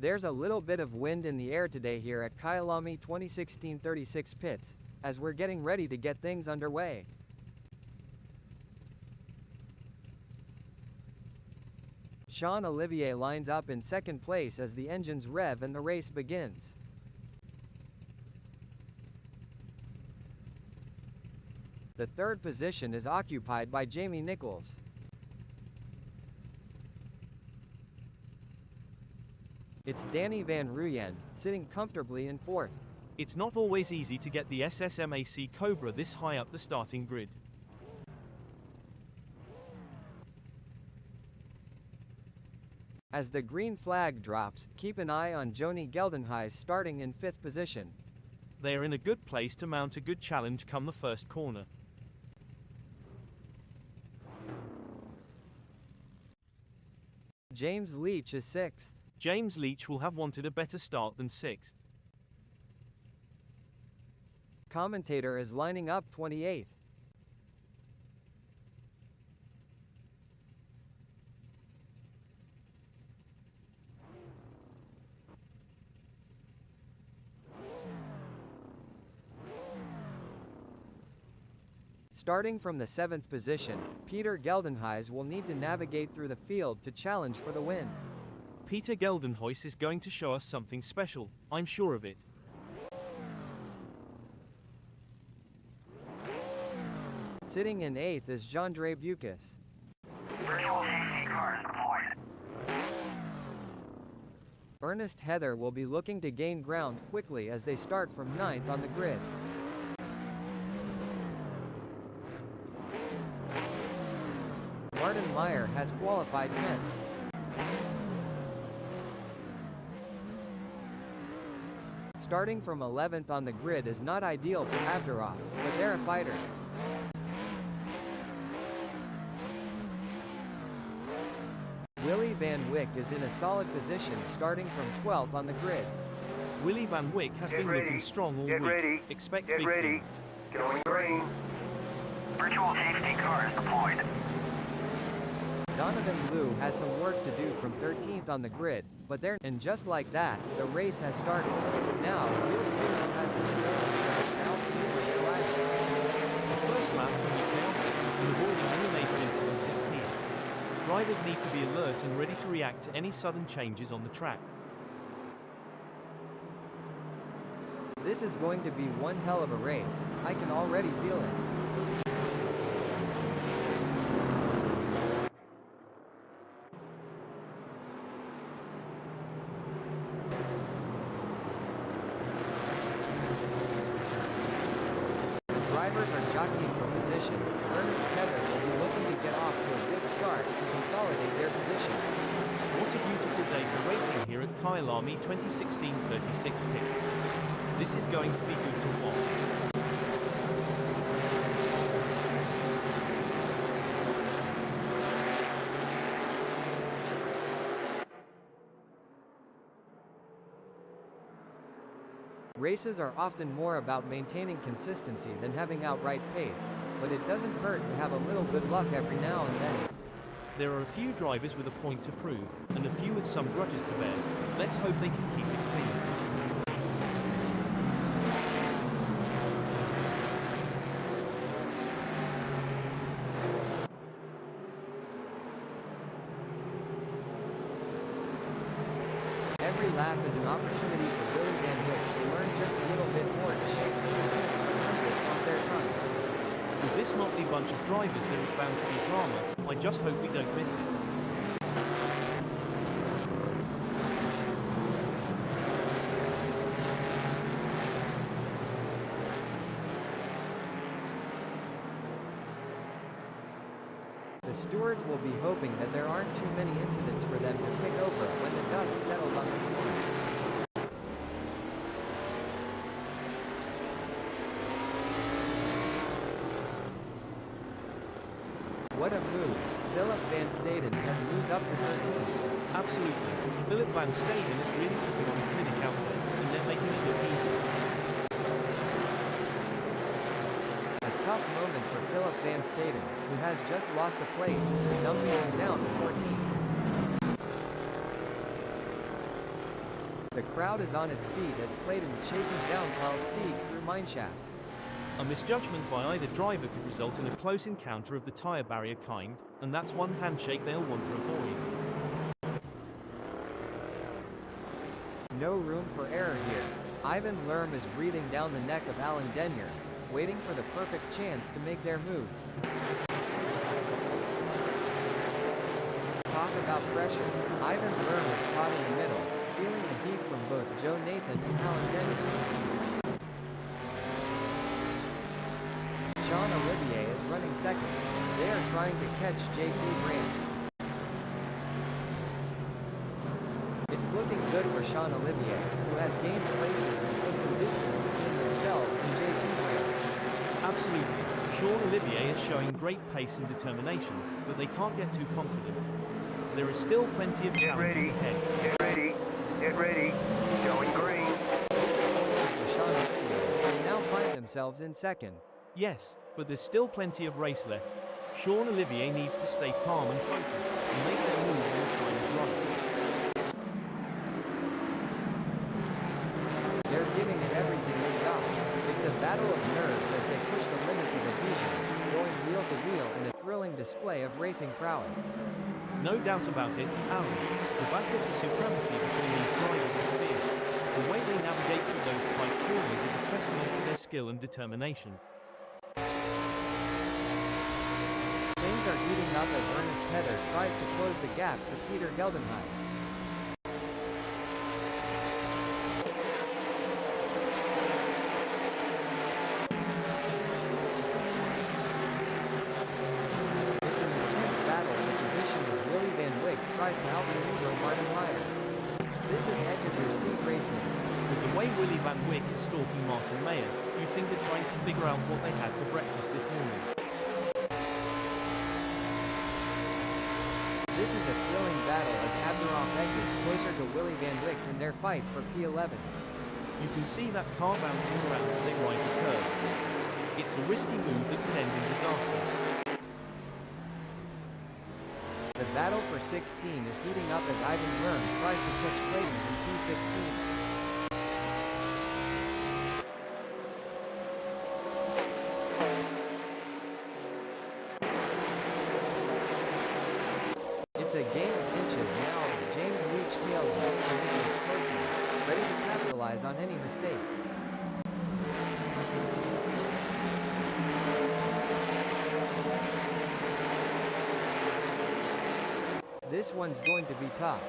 There's a little bit of wind in the air today here at KYALAMI 2016 36 pits, as we're getting ready to get things underway. Sean Olivier lines up in second place as the engines rev and the race begins. The third position is occupied by Jamie Nichols. It's Danny Van Ruyen, sitting comfortably in fourth. It's not always easy to get the SSMAC Cobra this high up the starting grid. As the green flag drops, keep an eye on Joni Geldenhuys starting in fifth position. They are in a good place to mount a good challenge come the first corner. James Leach is sixth. James Leach will have wanted a better start than sixth. Commentator is lining up 28th. Starting from the 7th position, Peter Geldenhuys will need to navigate through the field to challenge for the win. Peter Geldenhuys is going to show us something special, I'm sure of it. Sitting in 8th is Jandre Bucas. Virtual safety cars deployed. Ernest Heather will be looking to gain ground quickly as they start from 9th on the grid. Martin Meyer has qualified 10th. Starting from 11th on the grid is not ideal for Abderraf, but they're a fighter. Willy Van Wyck is in a solid position starting from 12th on the grid. Willy Van Wyck has been looking strong all week. Expect big things. Going green. Virtual safety cars deployed. Donovan Liu has some work to do from 13th on the grid, but they're, and just like that, the race has started. Now, we'll see who has the score. The first lap can be chaotic, and avoiding any major incidents is key. Drivers need to be alert and ready to react to any sudden changes on the track. This is going to be one hell of a race. I can already feel it. Drivers are jockeying for position. Ernest Heather will be looking to get off to a good start to consolidate their position. What a beautiful day for racing here at KYALAMI 2016 36 pits. This is going to be good to watch. Races are often more about maintaining consistency than having outright pace, but it doesn't hurt to have a little good luck every now and then. There are a few drivers with a point to prove, and a few with some grudges to bear. Let's hope they can keep it clean. Every lap is an opportunity for Willy Van Wyck to learn just a little bit more to shake the defense from hundreds off their tongues. With this motley bunch of drivers there is bound to be drama, I just hope we don't miss it. The stewards will be hoping that there aren't too many incidents for them to pick over when the dust settles on this one. What a move. Philip Van Staden has moved up to 13th. Absolutely. Philip Van Staden is really putting on a clinic out there, and they're making it look easy. A tough moment for Philip Van Staden, who has just lost a place, dumping him down to 14th. The crowd is on its feet as Clayton chases down Carl Stieg through mineshaft. A misjudgment by either driver could result in a close encounter of the tire barrier kind, and that's one handshake they'll want to avoid. No room for error here. Ivan Lerm is breathing down the neck of Alan Denyer, waiting for the perfect chance to make their move. Talk about pressure. Ivan Lerm is caught in the middle, feeling the heat from both Joe Nathan and Alan Denyer. Sean Olivier is running second. They are trying to catch JP Brand. It's looking good for Sean Olivier, who has gained places and put some distance between themselves and JP Brand. Absolutely. Sean Olivier is showing great pace and determination, but they can't get too confident. There is still plenty of challenges ahead. Get ready. Get ready. Going green. This is good for Sean Olivier, who now find themselves in second. Yes, but there's still plenty of race left. Sean Olivier needs to stay calm and focused, and make their move when the time is right. They're giving it everything they got. It's a battle of nerves as they push the limits of adhesion, going wheel to wheel in a thrilling display of racing prowess. No doubt about it, Alan. The battle for supremacy between these drivers is fierce. The way they navigate through those tight corners is a testament to their skill and determination. Things are heating up as Ernest Petter tries to close the gap to Peter Geldenhuis. It's an intense battle for position as Willy Van Wyk tries to outmaneuver Martin Meyer. This is edge of your seat racing. With the way Willy Van Wyk is stalking Martin Mayer, you'd think they're trying to figure out what they had for breakfast this morning. This is a thrilling battle as Abderrahman edges closer to Willy Van Wyk in their fight for P11. You can see that car bouncing around as they ride the curve. It's a risky move that can end in disaster. The battle for 16 is heating up as Ivan Lerm tries to catch Clayton in P16. It's a game of inches now as James Leach tails James Nicholas closely, ready to capitalize on any mistake. This one's going to be tough.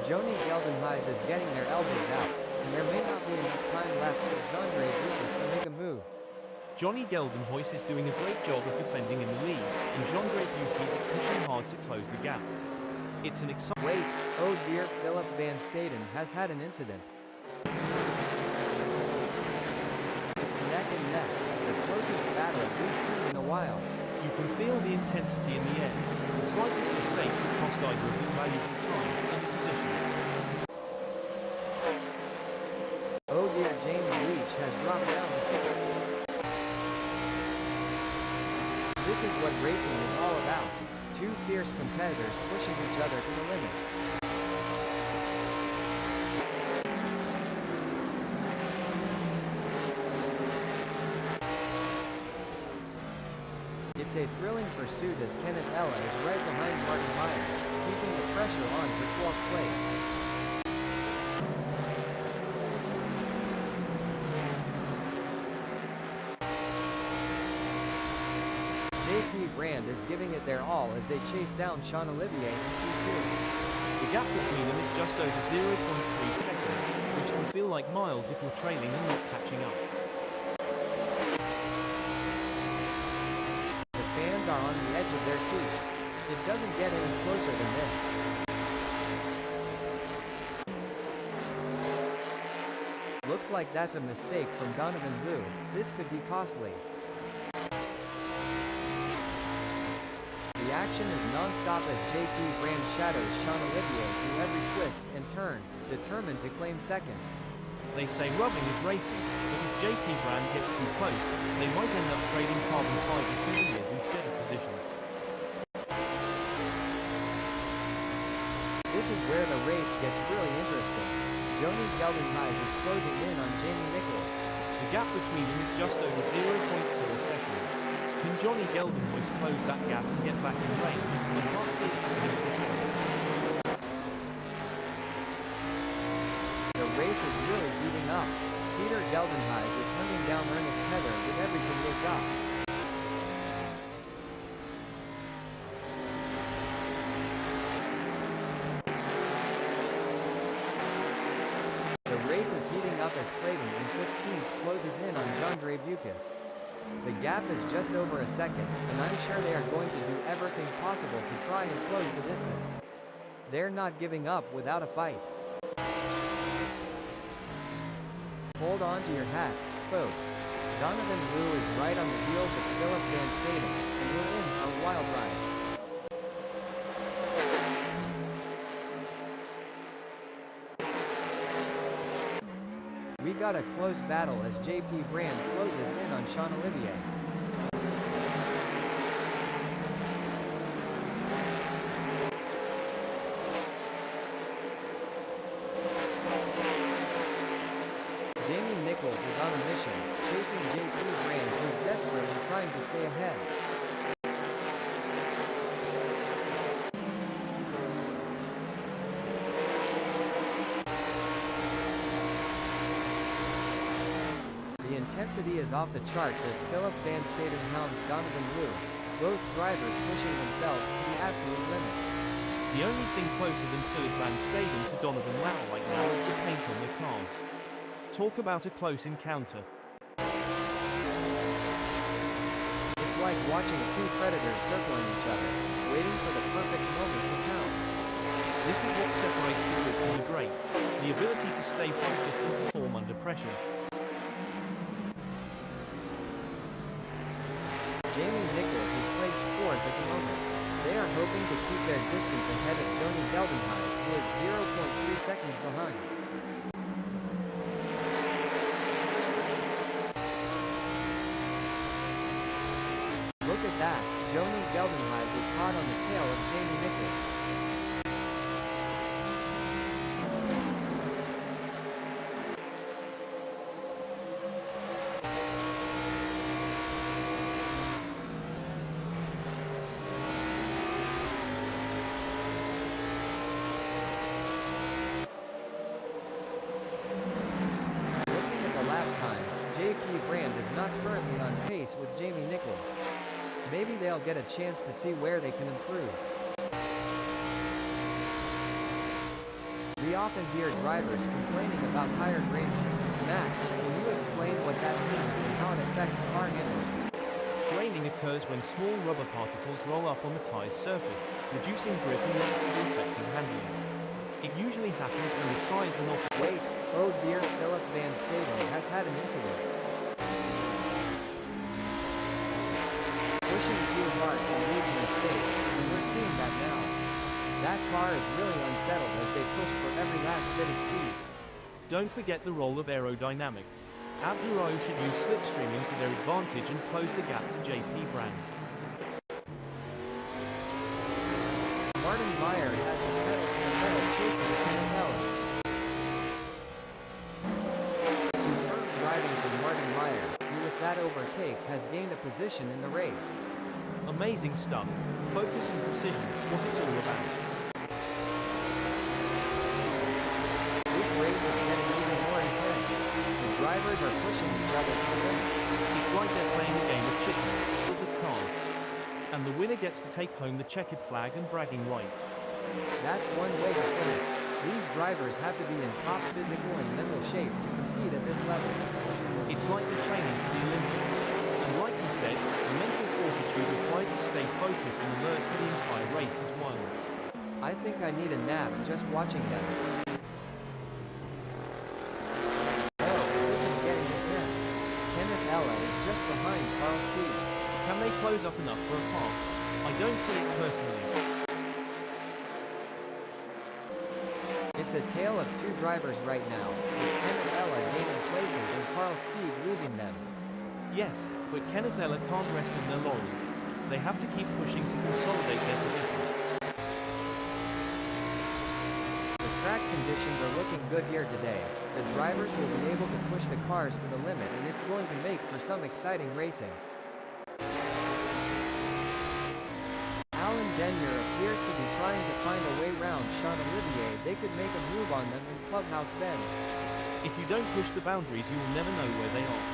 Joni Geldenhuis is getting their elbows out, and there may not be enough time left for Jean-Andre Bucas to make a move. Johnny Geldenhuis is doing a great job of defending in the lead, and Jean-Andre Bucas is pushing hard to close the gap. It's an exciting... Wait, oh dear, Philip Van Staden has had an incident. It's neck and neck, the closest battle we've seen in a while. You can feel the intensity in the air. The slightest mistake could cost either of them valuable time and position. Oh dear, James Leach has dropped down to 6th. This is what racing is all about. Two fierce competitors pushing each other to the limit. It's a thrilling pursuit as Kenneth Ella is right behind Martin Meyer, keeping the pressure on for 12th place. JP Brand is giving it their all as they chase down Sean Olivier in P2. The gap between them is just over 0.3 seconds, which can feel like miles if you're trailing and not catching up. The fans are on the edge of their seats. It doesn't get any closer than this. Looks like that's a mistake from Donovan Hu. This could be costly. The action is non-stop as JP Brand shadows Sean Olivier through every twist and turn, determined to claim second. They say rubbing is racing, but if JP Brand gets too close, they might end up trading carbon fiber souvenirs instead of positions. This is where the race gets really interesting. Joni Geldenhuys is closing in on Jamie Nichols. The gap between them is just over 0.4 seconds. Can Johnny Geldenhuys close that gap and get back in range? I can't see it happening at this point. The race is really heating up. Peter Geldenhuys is hunting down Ernest Heather with everything they've got. The race is heating up as Clayton in 15th closes in on Jandre Bucas. The gap is just over a second, and I'm sure they are going to do everything possible to try and close the distance. They're not giving up without a fight. Hold on to your hats, folks. Donovan Wu is right on the heels of Philip Van Staden, and we're in on a wild ride. We got a close battle as JP Brand closes in on Sean Olivier. Jamie Nichols is on a mission, chasing JP Brand, who's desperately trying to stay ahead. The intensity is off the charts as Philip Van Staden hounds Donovan Wu, both drivers pushing themselves to the absolute limit. The only thing closer than Philip Van Staden to Donovan Wu right now is the paint on their cars. Talk about a close encounter. It's like watching two predators circling each other, waiting for the perfect moment to pounce. This is what separates the good from the great, the ability to stay focused and perform under pressure. Jamie Nichols is placed 4th at the moment. They are hoping to keep their distance ahead of Joni Geldenhuys, who is 0.3 seconds behind. Look at that, Joni Geldenhuys is hot on the tail of Jamie Nichols. Looking at the lap times, JP Brand is not currently on pace with Jamie Nichols. Maybe they'll get a chance to see where they can improve. We often hear drivers complaining about tire graining. Max, can you explain what that means and how it affects car handling? Graining occurs when small rubber particles roll up on the tire's surface, reducing grip and negatively affecting handling. It usually happens when the tires are not... Wait, oh dear, Philip Van Staden has had an incident. Pushing too hard can lead to mistakes, and we're seeing that now. That car is really unsettled as they push for every last bit of speed. Don't forget the role of aerodynamics. Abdurrahman should use slipstreaming to their advantage and close the gap to JP Brand. Martin Meyer has the pedal to the metal chasing Canapella. Superb driving to Martin Meyer, who with that overtake has gained a position in the race. Amazing stuff. Focus and precision, what it's all about. This race is getting even more intense. The drivers are pushing each other to the limit. It's like they're playing a game of chicken, but with cars. And the winner gets to take home the checkered flag and bragging rights. That's one way to put it. These drivers have to be in top physical and mental shape to compete at this level. It's like the training for the Olympics. And like you said, the mental fortitude required to stay focused and alert for the entire race is one. I think I need a nap just watching them. Oh, this is getting intense. Kenneth Ella is just behind Carl Steve. Can they close up enough for a pass? I don't see it personally. It's a tale of two drivers right now, with Kenneth Ella gaining places and Carl Steve losing them. Yes, but Kenneth Ella can't rest on their laurels. They have to keep pushing to consolidate their position. The track conditions are looking good here today. The drivers will be able to push the cars to the limit and it's going to make for some exciting racing. Alan Denyer appears to be trying to find a way round Sean Olivier. They could make a move on them in Clubhouse Bend. If you don't push the boundaries, you will never know where they are.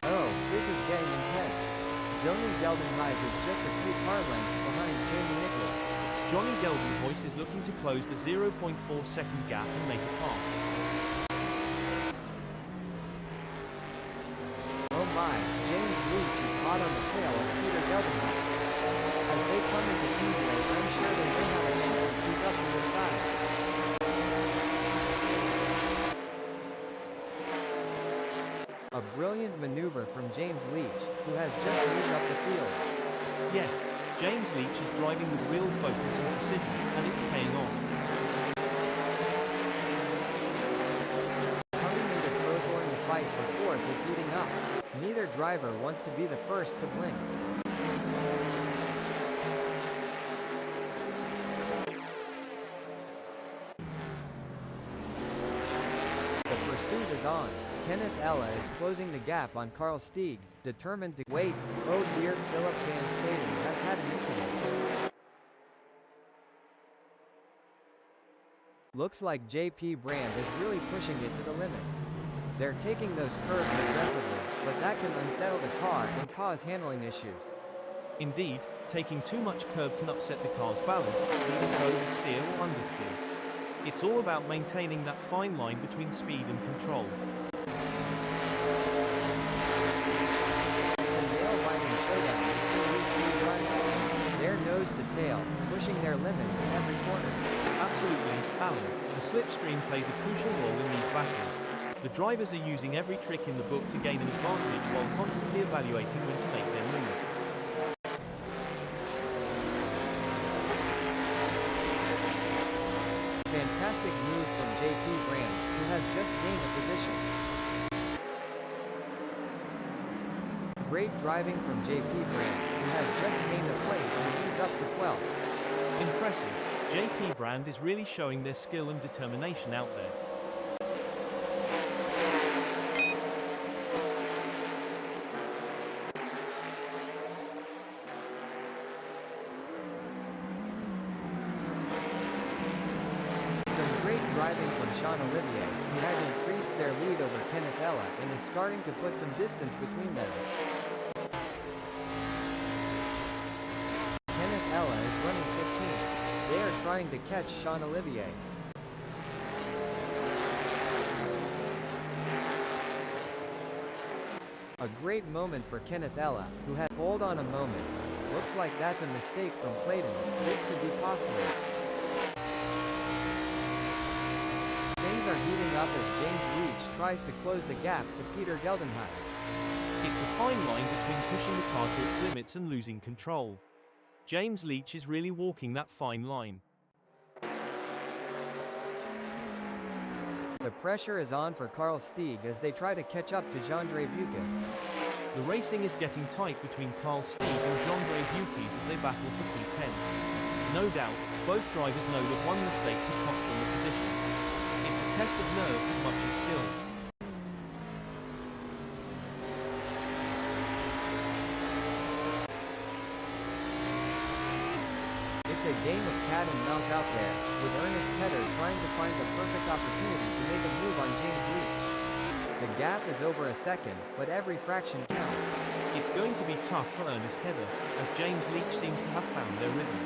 Oh, this is getting intense. Johnny Geldenhuys is just a few car lengths behind Jamie Nichols. Johnny Geldenhuys is looking to close the 0.4-second gap and make a pass. Oh my, James Leach is hot on the tail of Peter Geldenhuys. As they come into teamplay, I'm sure they know how to shoot and keep up to the side. A brilliant maneuver from James Leach, who has just moved up the field. Yes, James Leach is driving with real focus and precision, and it's paying off. Coming into Crowthorne, the fight for fourth is heating up. Neither driver wants to be the first to blink. The pursuit is on. Kenneth Ella is closing the gap on Carl Stieg, determined to wait. Oh dear, Philip Van Staden has had an incident. Looks like JP Brand is really pushing it to the limit. They're taking those curves aggressively, but that can unsettle the car and cause handling issues. Indeed, taking too much curb can upset the car's balance, leading to oversteer or understeer. It's all about maintaining that fine line between speed and control. It's a nail-biting showdown between these two drivers. They're nose to tail, pushing their limits in every corner. Absolutely, Alan. The slipstream plays a crucial role in these battles. The drivers are using every trick in the book to gain an advantage while constantly evaluating when to make their move. Fantastic move from JP Brand, who has just gained a position. Great driving from JP Brand, who has just gained a place and moved up to 12th. Impressive. JP Brand is really showing their skill and determination out there. Some great driving from Sean Olivier, who has increased their lead over Kenneth Ella and is starting to put some distance between them. Kenneth Ella is running 15th. They are trying to catch Sean Olivier. A great moment for Kenneth Ella, who had hold on a moment. Looks like that's a mistake from Clayton. This could be costly. Things are heating up as James Leach tries to close the gap to Peter Geldenhuys. It's a fine line between pushing the car to its limits and losing control. James Leach is really walking that fine line. The pressure is on for Carl Stieg as they try to catch up to Jean-Andre Bucas. The racing is getting tight between Carl Stieg and Jean-Andre Bucas as they battle for P10. No doubt, both drivers know that one mistake could cost them the position. It's a test of nerves as much as skill. It's a game of cat and mouse out there, with Ernest Tedder trying to find the perfect opportunity to make a move on James Leach. The gap is over a second, but every fraction counts. It's going to be tough for Ernest Heather, as James Leach seems to have found their rhythm.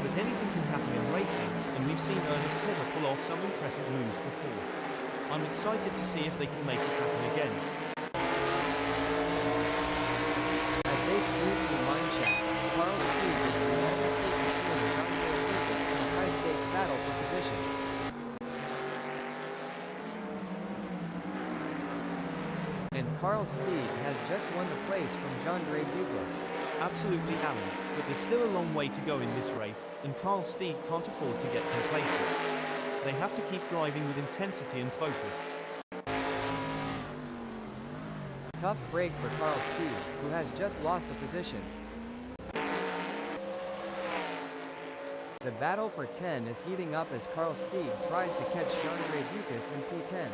But anything can happen in racing, and we've seen Ernest Heather pull off some impressive moves before. I'm excited to see if they can make it happen again. As they sweep the mine shaft, Carl Stieg is relentlessly pursuing Jean-Andre Bucas in a high-stakes battle for position. And Carl Stieg has just won the place from Jean-Andre Bucas. Absolutely, Alan, but there's still a long way to go in this race, and Carl Stieg can't afford to get complacent. They have to keep driving with intensity and focus. Tough break for Carl Stieg, who has just lost a position. The battle for 10 is heating up as Carl Stieg tries to catch Jandre Bucas in P10.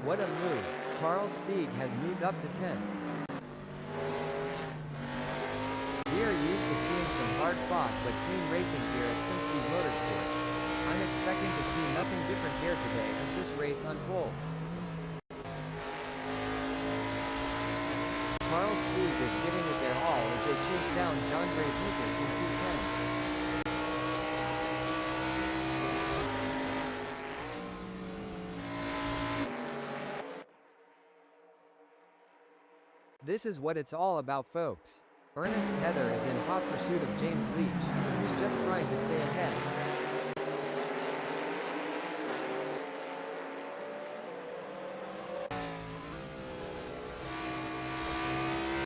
What a move! Carl Stieg has moved up to 10. We are used to seeing some hard-fought but clean racing here at Simspeed Motorsports. I'm expecting to see nothing different here today as this race unfolds. Carl Stieg is giving it their all as they chase down Jandre Bucas in P10. This is what it's all about, folks. Ernest Heather is in hot pursuit of James Leach, who's just trying to stay ahead.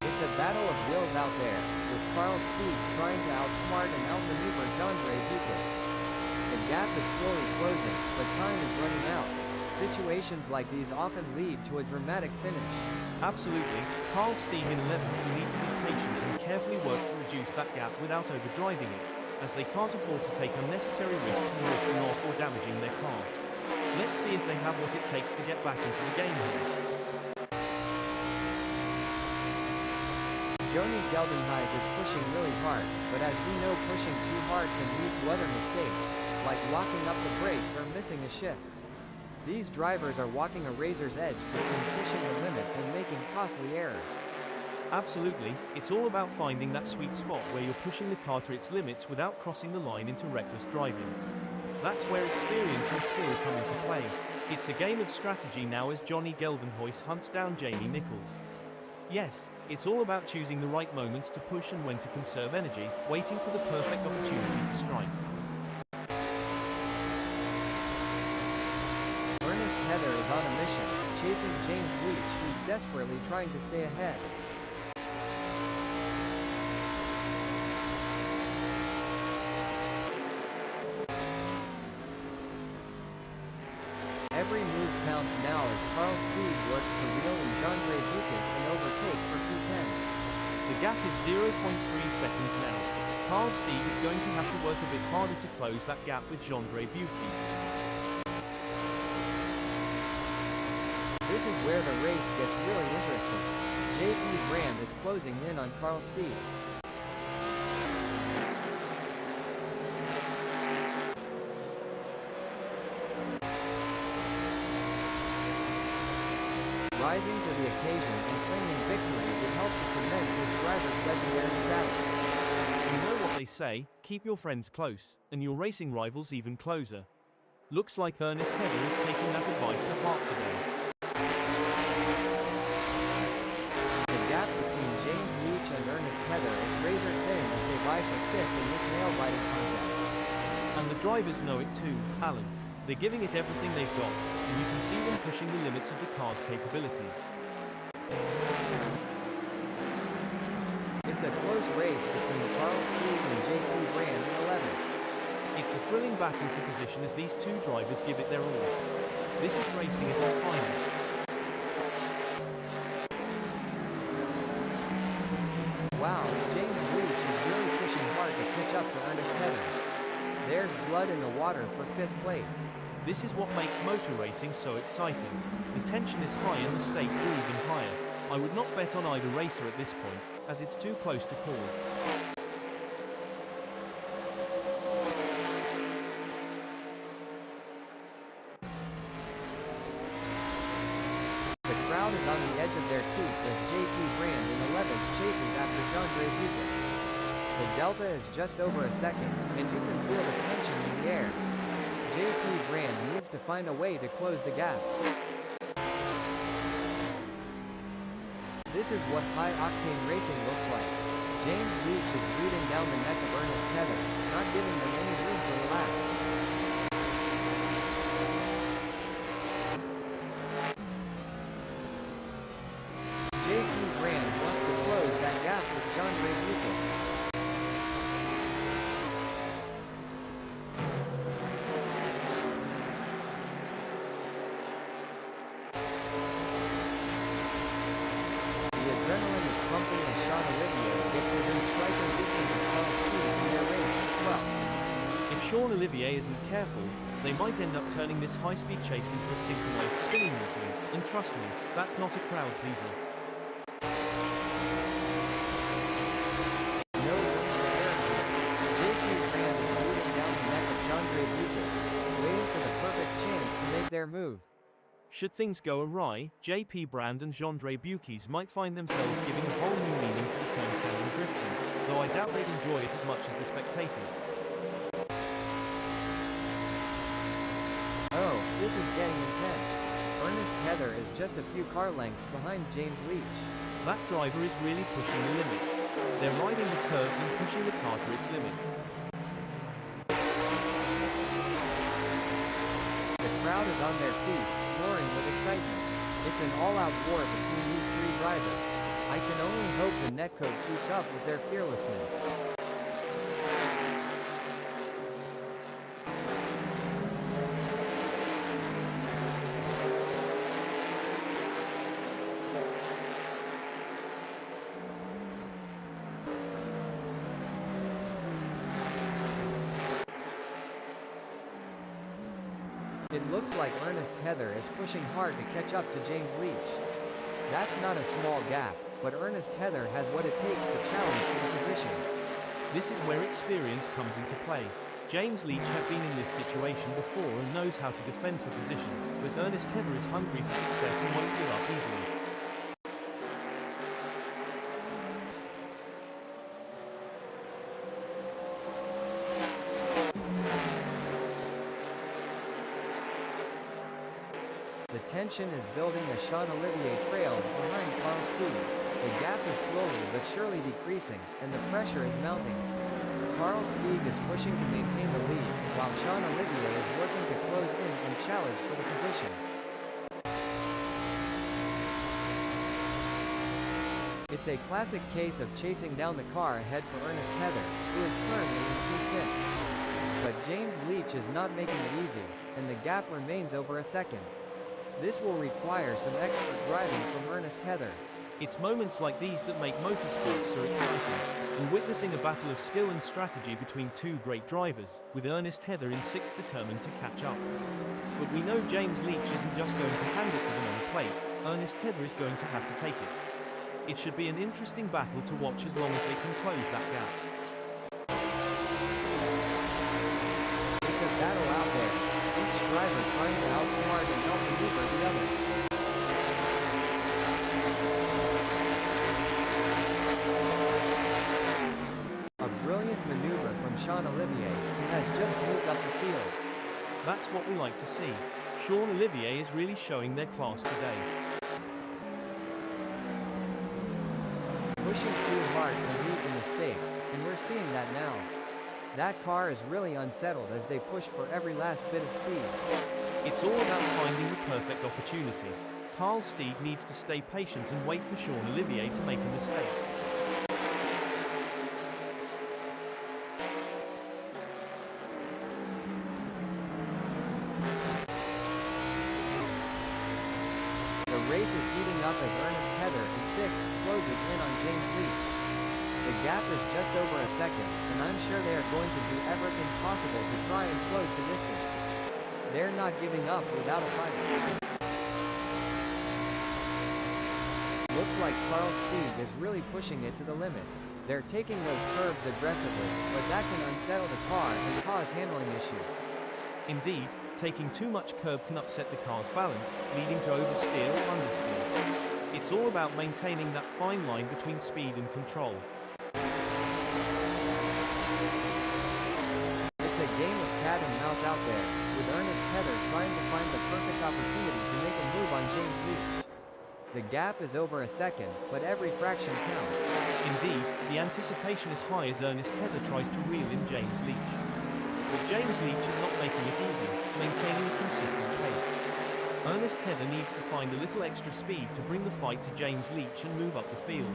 It's a battle of wills out there, with Carl Stieg trying to outsmart and outmaneuver Jandre Bucas. The gap is slowly closing, but time is running out. Situations like these often lead to a dramatic finish. Absolutely, Carl Stieg in 11th will need to be patient and carefully work to reduce that gap without overdriving it, as they can't afford to take unnecessary risks and risking off or damaging their car. Let's see if they have what it takes to get back into the game here. Johnny Geldenhuys is pushing really hard, but as we know, pushing too hard can lead to other mistakes, like locking up the brakes or missing a shift. These drivers are walking a razor's edge between pushing the limits and making costly errors. Absolutely, it's all about finding that sweet spot where you're pushing the car to its limits without crossing the line into reckless driving. That's where experience and skill come into play. It's a game of strategy now as Johnny Geldenhuys hunts down Jamie Nichols. Yes, it's all about choosing the right moments to push and when to conserve energy, waiting for the perfect opportunity to strike. Ernest Heather is on a mission, chasing James Leach, who's desperately trying to stay ahead. Every move counts now as Carl Stieg works to reel in Jandre Bucas and overtake for P10. The gap is 0.3 seconds now. Carl Stieg is going to have to work a bit harder to close that gap with Jandre Bucas. This is where the race gets really interesting. JP Brand is closing in on Carl Stieg. Rising to the occasion and claiming victory would help to cement this driver's legendary status. You know what they say, keep your friends close, and your racing rivals even closer. Looks like Ernest Heather is taking that advice to heart today. The gap between James Leach and Ernest Heather is razor thin as they vie for fifth in this nail-biting contest. And the drivers know it too, Alan. They're giving it everything they've got, and you can see them pushing the limits of the car's capabilities. It's a close race between Carl Stieg and JP Brand in 11th. It's a thrilling battle for position as these two drivers give it their all. This is racing at its finest. Wow, James Leach is really pushing hard to catch up to Ernest Heather. There's blood in the water for 5th place. This is what makes motor racing so exciting. The tension is high and the stakes are even higher. I would not bet on either racer at this point, as it's too close to call. The crowd is on the edge of their seats as JP Brand in 11th chases after Jandre Bucas. The delta is just over a second, and you can feel the tension in the air. JP Brand needs to find a way to close the gap. This is what high-octane racing looks like. James Leach is breathing down the neck of Ernest Heather, not giving them any room to relax. JP Brand wants to close that gap with Jandre Bucas. Sean Olivier isn't careful, they might end up turning this high-speed chase into a synchronized spinning routine, and trust me, that's not a crowd pleaser. No JP Brand is moving down the neck of Jandre Bucas, waiting for the perfect chance to make their move. Should things go awry, JP Brand and Jandre Bucas might find themselves giving a whole new meaning to the term tandem drifting, though I doubt they'd enjoy it as much as the spectators. Oh, this is getting intense. Ernest Heather is just a few car lengths behind James Leach. That driver is really pushing the limits. They're riding the curves and pushing the car to its limits. The crowd is on their feet, roaring with excitement. It's an all-out war between these three drivers. I can only hope the netcode keeps up with their fearlessness. It looks like Ernest Heather is pushing hard to catch up to James Leach. That's not a small gap, but Ernest Heather has what it takes to challenge for the position. This is where experience comes into play. James Leach has been in this situation before and knows how to defend for position, but Ernest Heather is hungry for success and won't give up easily. The tension is building as Sean Olivier trails behind Carl Steed. The gap is slowly but surely decreasing, and the pressure is mounting. Carl Steed is pushing to maintain the lead, while Sean Olivier is working to close in and challenge for the position. It's a classic case of chasing down the car ahead for Ernest Heather, who is currently in P6. But James Leach is not making it easy, and the gap remains over a second. This will require some expert driving from Ernest Heather. It's moments like these that make motorsports so exciting. We're witnessing a battle of skill and strategy between two great drivers, with Ernest Heather in sixth determined to catch up. But we know James Leach isn't just going to hand it to them on the plate, Ernest Heather is going to have to take it. It should be an interesting battle to watch as long as they can close that gap. It's a battle out there, each driver trying to outsmart and outmaneuver the other. A brilliant maneuver from Sean Olivier, who has just moved up the field. That's what we like to see. Sean Olivier is really showing their class today. Pushing too hard can lead to mistakes, and we're seeing that now. That car is really unsettled as they push for every last bit of speed. It's all about finding the perfect opportunity. Carl Steed needs to stay patient and wait for Sean Olivier to make a mistake. The race is heating up as Ernest Heather in sixth closes in on James Leach. The gap is just over a second, and I'm sure they are going to do everything possible to try and close the distance. They're not giving up without a fight. Looks like Carl Steed is really pushing it to the limit. They're taking those curves aggressively, but that can unsettle the car and cause handling issues. Indeed, taking too much curb can upset the car's balance, leading to oversteer or understeer. It's all about maintaining that fine line between speed and control. It's a game of cat and mouse out there, with Ernest Heather trying to find the perfect opportunity to make a move on James Leach. The gap is over a second, but every fraction counts. Indeed, the anticipation is high as Ernest Heather tries to reel in James Leach. But James Leach is not making it easy, maintaining a consistent pace. Ernest Heather needs to find a little extra speed to bring the fight to James Leach and move up the field.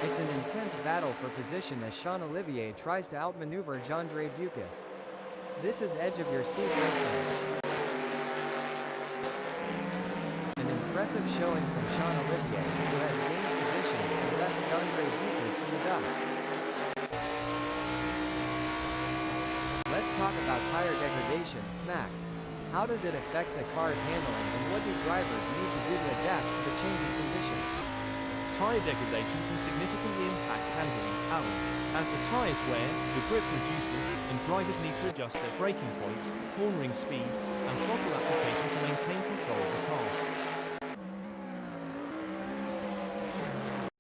It's an intense battle for position as Sean Olivier tries to outmaneuver Jandre Bucas. This is edge-of-your-seat racing. An impressive showing from Sean Olivier, who has gained position and left Jandre Bucas in the dust. talk about tire degradation, Max. How does it affect the car's handling and what do drivers need to do to adapt to the changing conditions? Tire degradation can significantly impact handling, Alan. As the tires wear, the grip reduces, and drivers need to adjust their braking points, cornering speeds, and throttle application to maintain control of the car.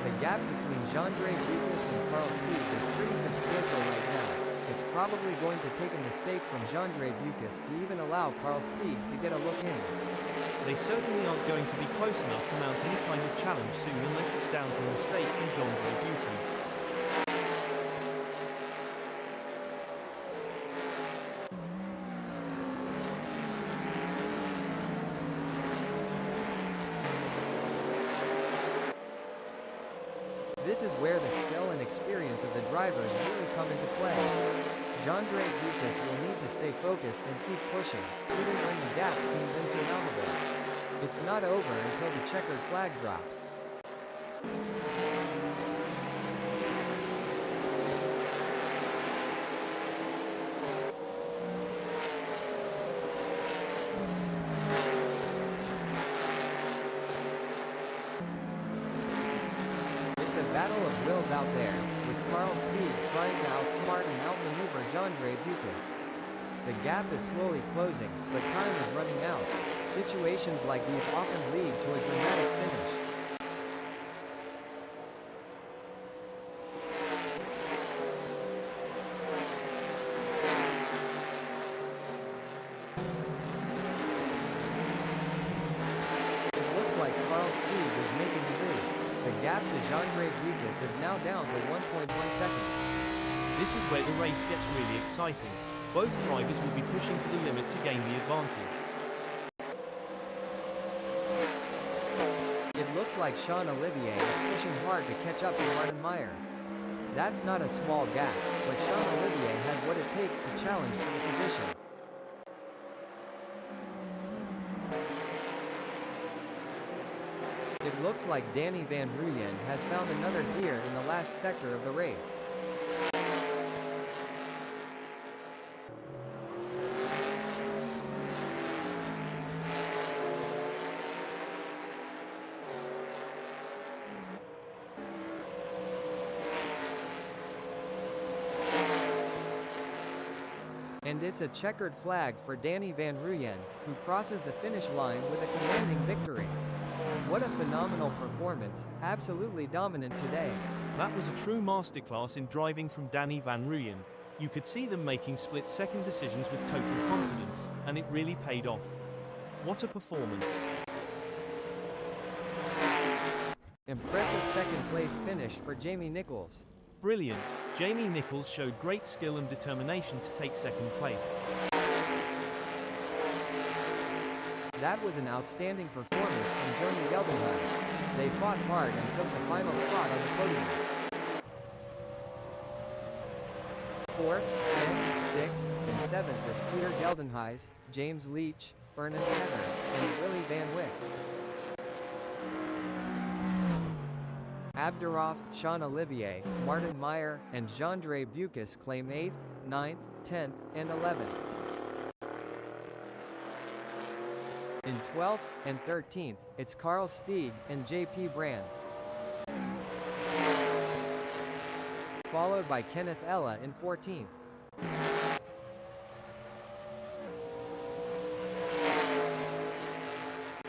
The gap between Jandre Bucas and Carl Steeg is pretty substantial right now. It's probably going to take a mistake from Jandre Bucas to even allow Carl Steeg to get a look in. They certainly aren't going to be close enough to mount any kind of challenge soon unless it's down to a mistake from Jandre Bucas. This is where the skill and experience of the drivers really come into play. Jandre Bucas will need to stay focused and keep pushing, even when the gap seems insurmountable. It's not over until the checkered flag drops. It's a battle of wills out there, with Carl Steeg trying to outsmart and outmaneuver Jandre Bucas. The gap is slowly closing, but time is running out. Situations like these often lead to a dramatic finish. It looks like Carl Steeg is making the lead. The gap to Jandre Bucas is now down to 1.1 seconds. This is where the race gets really exciting. Both drivers will be pushing to the limit to gain the advantage. It looks like Sean Olivier is pushing hard to catch up to Martin Meyer. That's not a small gap, but Sean Olivier has what it takes to challenge for the position. It looks like Danny Van Ruyen has found another gear in the last sector of the race. And it's a checkered flag for Danny Van Ruyen, who crosses the finish line with a commanding victory. What a phenomenal performance, absolutely dominant today. That was a true masterclass in driving from Danny Van Ruyen. You could see them making split-second decisions with total confidence, and it really paid off. What a performance. Impressive second-place finish for Jamie Nichols. Brilliant. Jamie Nichols showed great skill and determination to take second place. That was an outstanding performance from Joni Geldenhuis. They fought hard and took the final spot on the podium. 4th, 5th, 6th, and 7th is Peter Geldenhuis, James Leach, Ernest Heather, and Willie Van Wyck. Abderraf, Sean Olivier, Martin Meyer, and Jandre Bucas claim 8th, 9th, 10th, and 11th. In 12th and 13th, it's Carl Steeg and JP Brand. Followed by Kenneth Ella in 14th.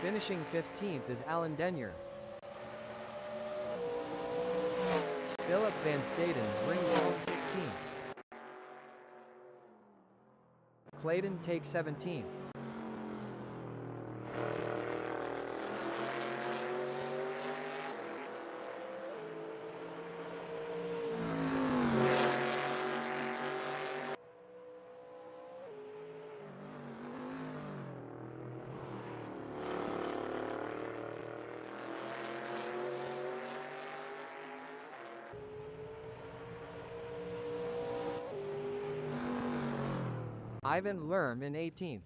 Finishing 15th is Alan Denyer. Philip Van Staden brings home 16th. Clayton takes 17th. Ivan Lerm in 18th.